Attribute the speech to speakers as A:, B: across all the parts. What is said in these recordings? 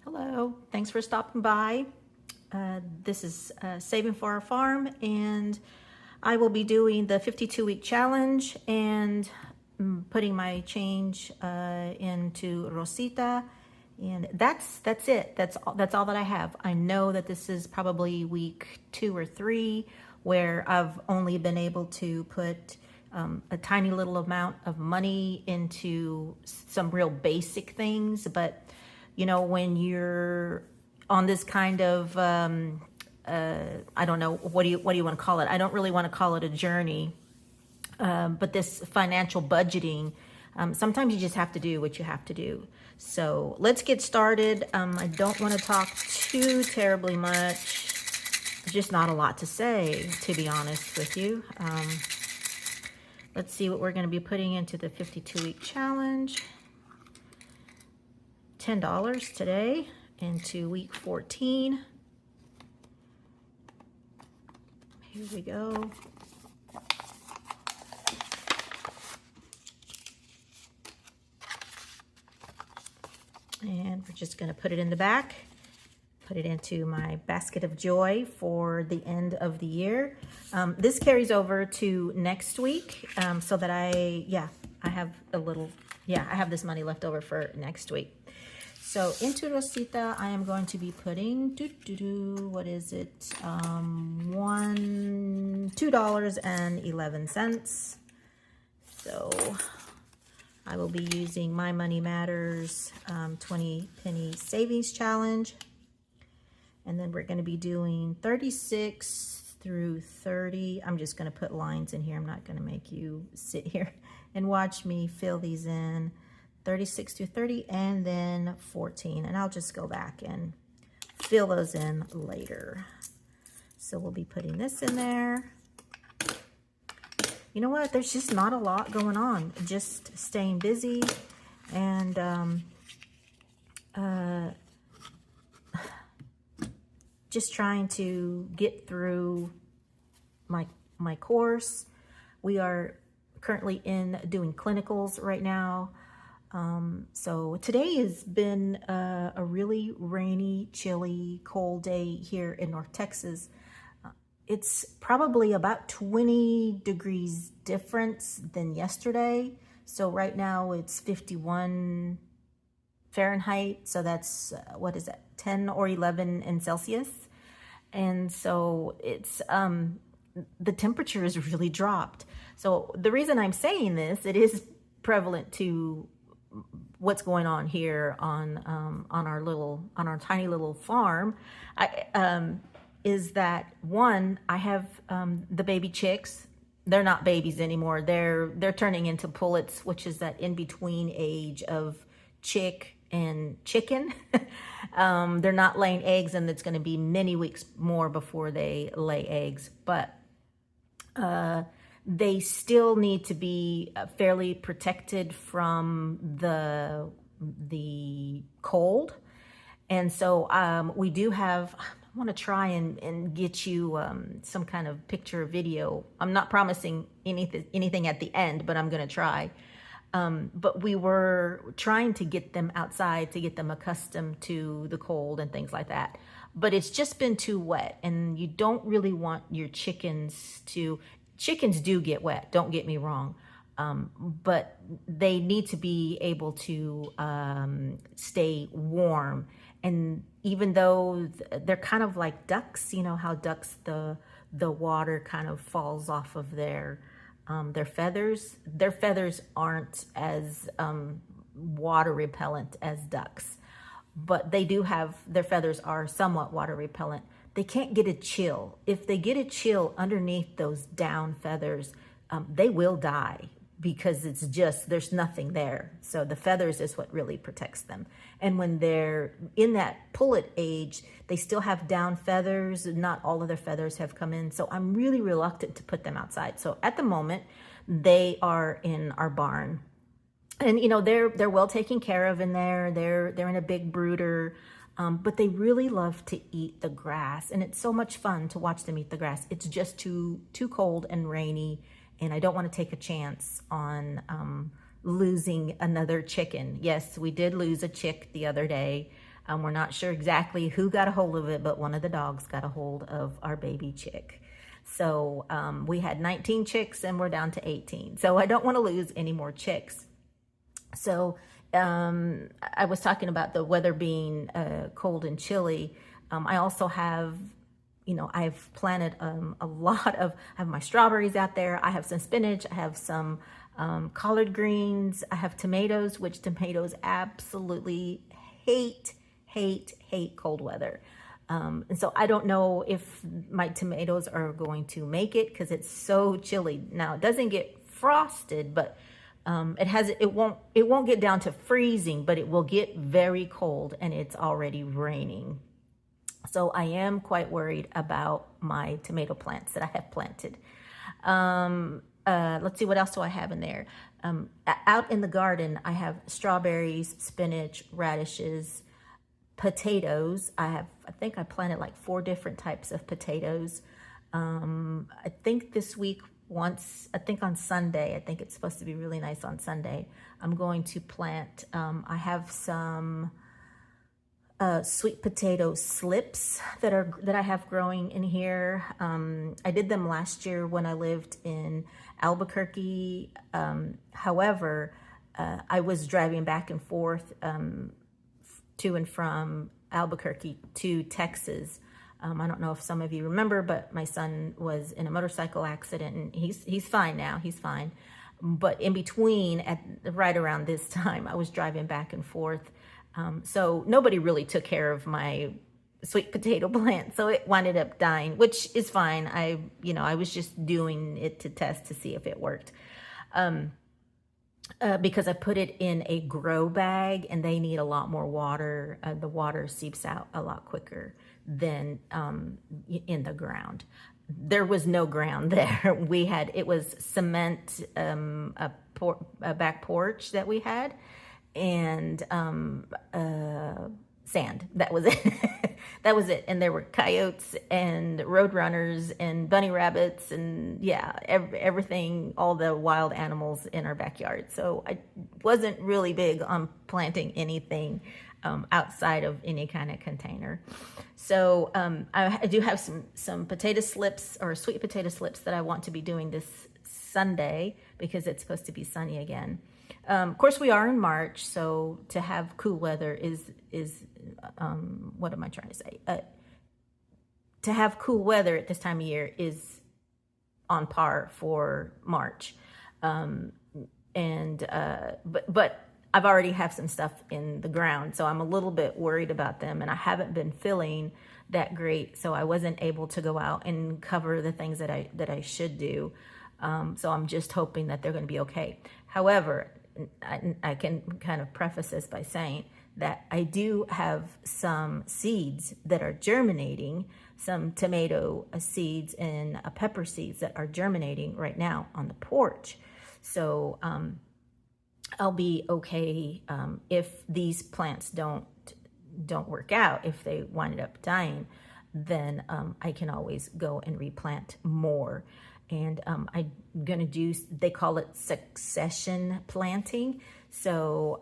A: Hello, thanks for stopping by. This is Saving for Our Farm, and I will be doing the 52-week challenge and putting my change into Rosita, and that's it. That's all that I have. I know that this is probably week 2 or 3 where I've only been able to put a tiny little amount of money into some real basic things, but you know, when you're on this kind of I don't know, what do you want to call it? I don't really want to call it a journey, but this financial budgeting, sometimes you just have to do what you have to do. So let's get started. I don't want to talk too terribly much. There's just not a lot to say, to be honest with you. Let's see what we're going to be putting into the 52-week challenge. $10 today into week 14. Here we go. And we're just going to put it in the back, put it into my basket of joy for the end of the year. This carries over to next week, so that I have I have this money left over for next week. So into Rosita, I am going to be putting, what is it? $2.11. So I will be using My Money Matters 20 penny savings challenge. And then we're going to be doing 36 through 30. I'm just going to put lines in here. I'm not going to make you sit here and watch me fill these in. 36 through 30, and then 14. And I'll just go back and fill those in later. So we'll be putting this in there. You know what? There's just not a lot going on. Just staying busy and just trying to get through my course. We are currently doing clinicals right now. So today has been a really rainy, chilly, cold day here in North Texas. It's probably about 20 degrees difference than yesterday. So right now it's 51 Fahrenheit. So that's, what is that, 10 or 11 in Celsius. And so it's, the temperature has really dropped. So the reason I'm saying this, it is prevalent to what's going on here on our tiny little farm. Is that one, I have the baby chicks. They're not babies anymore. They're turning into pullets, which is that in between age of chick and chicken. They're not laying eggs, and it's going to be many weeks more before they lay eggs, but they still need to be fairly protected from the cold. And so we do have, I want to try and get you some kind of picture or video. I'm not promising anything at the end, but I'm going to try. But we were trying to get them outside to get them accustomed to the cold and things like that. But it's just been too wet, and you don't really want your chickens to... Chickens do get wet, don't get me wrong, but they need to be able to stay warm. And even though they're kind of like ducks, you know how ducks, the water kind of falls off of their feathers. Their feathers aren't as water repellent as ducks, but they do have, their feathers are somewhat water repellent. They can't get a chill. If they get a chill underneath those down feathers, they will die, because it's just, there's nothing there. So the feathers is what really protects them. And when they're in that pullet age, they still have down feathers. Not all of their feathers have come in. So I'm really reluctant to put them outside. So at the moment, they are in our barn. And you know, they're well taken care of in there. They're in a big brooder. But they really love to eat the grass, and it's so much fun to watch them eat the grass. It's just too cold and rainy, and I don't want to take a chance on losing another chicken. Yes, we did lose a chick the other day. We're not sure exactly who got a hold of it, but one of the dogs got a hold of our baby chick. So we had 19 chicks and we're down to 18. So I don't want to lose any more chicks. So I was talking about the weather being cold and chilly. I also have, I've planted a lot of, I have my strawberries out there. I have some spinach. I have some collard greens. I have tomatoes, which tomatoes absolutely hate cold weather. And so I don't know if my tomatoes are going to make it because it's so chilly. Now it doesn't get frosted, but it won't get down to freezing, but it will get very cold, and it's already raining. So I am quite worried about my tomato plants that I have planted. Let's see, what else do I have in there? Out in the garden, I have strawberries, spinach, radishes, potatoes. I think I planted like 4 different types of potatoes. I think this week, I think on Sunday, I think it's supposed to be really nice on Sunday, I'm going to plant, I have some sweet potato slips that I have growing in here. I did them last year when I lived in Albuquerque. However, I was driving back and forth to and from Albuquerque to Texas. I don't know if some of you remember, but my son was in a motorcycle accident, and he's fine now. He's fine. But in between, right around this time, I was driving back and forth. So nobody really took care of my sweet potato plant, so it wound up dying, which is fine. I was just doing it to test to see if it worked. Because I put it in a grow bag, and they need a lot more water. The water seeps out a lot quicker than in the ground. There was no ground there. It was cement, a back porch that we had, and sand. That was it. That was it. And there were coyotes and roadrunners and bunny rabbits and everything, all the wild animals in our backyard. So I wasn't really big on planting anything outside of any kind of container. So I do have some potato slips, or sweet potato slips, that I want to be doing this Sunday because it's supposed to be sunny again. Of course, we are in March, so to have cool weather is what am I trying to say? To have cool weather at this time of year is on par for March. But I've already have some stuff in the ground, so I'm a little bit worried about them, and I haven't been feeling that great, so I wasn't able to go out and cover the things that I should do. So I'm just hoping that they're going to be okay. However, I can kind of preface this by saying that I do have some seeds that are germinating, some tomato seeds and pepper seeds that are germinating right now on the porch. So I'll be okay if these plants don't work out. If they wind up dying, then I can always go and replant more. And I'm going to do, they call it succession planting. So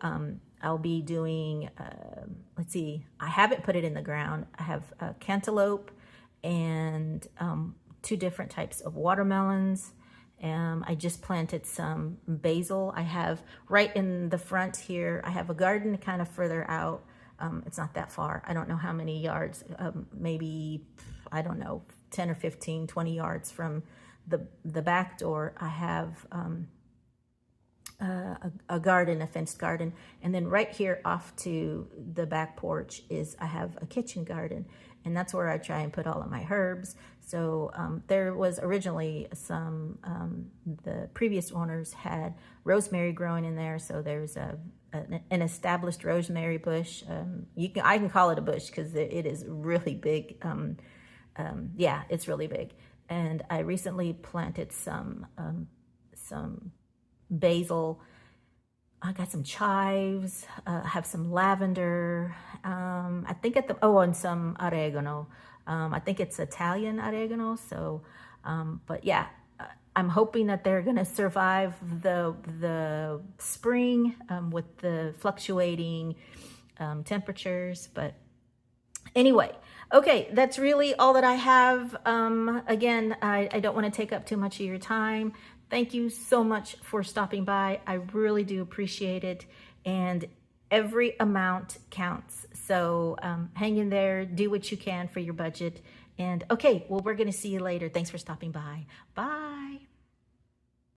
A: I'll be doing, let's see, I haven't put it in the ground. I have cantaloupe and 2 different types of watermelons. I just planted some basil. I have right in the front here, I have a garden kind of further out. It's not that far. I don't know how many yards, maybe, I don't know, 10 or 15, 20 yards from the back door. I have a garden, a fenced garden, and then right here off to the back porch I have a kitchen garden, and that's where I try and put all of my herbs. So there was originally some, the previous owners had rosemary growing in there, so there's an established rosemary bush. I can call it a bush because it is really big. It's really big. And I recently planted some basil. I got some chives. I have some lavender. I think and some oregano. I think it's Italian oregano. So, but yeah, I'm hoping that they're going to survive the spring with the fluctuating temperatures. But anyway, okay, that's really all that I have. Again, I don't want to take up too much of your time. Thank you so much for stopping by. I really do appreciate it. And every amount counts. So hang in there, do what you can for your budget. And okay, well, we're going to see you later. Thanks for stopping by. Bye.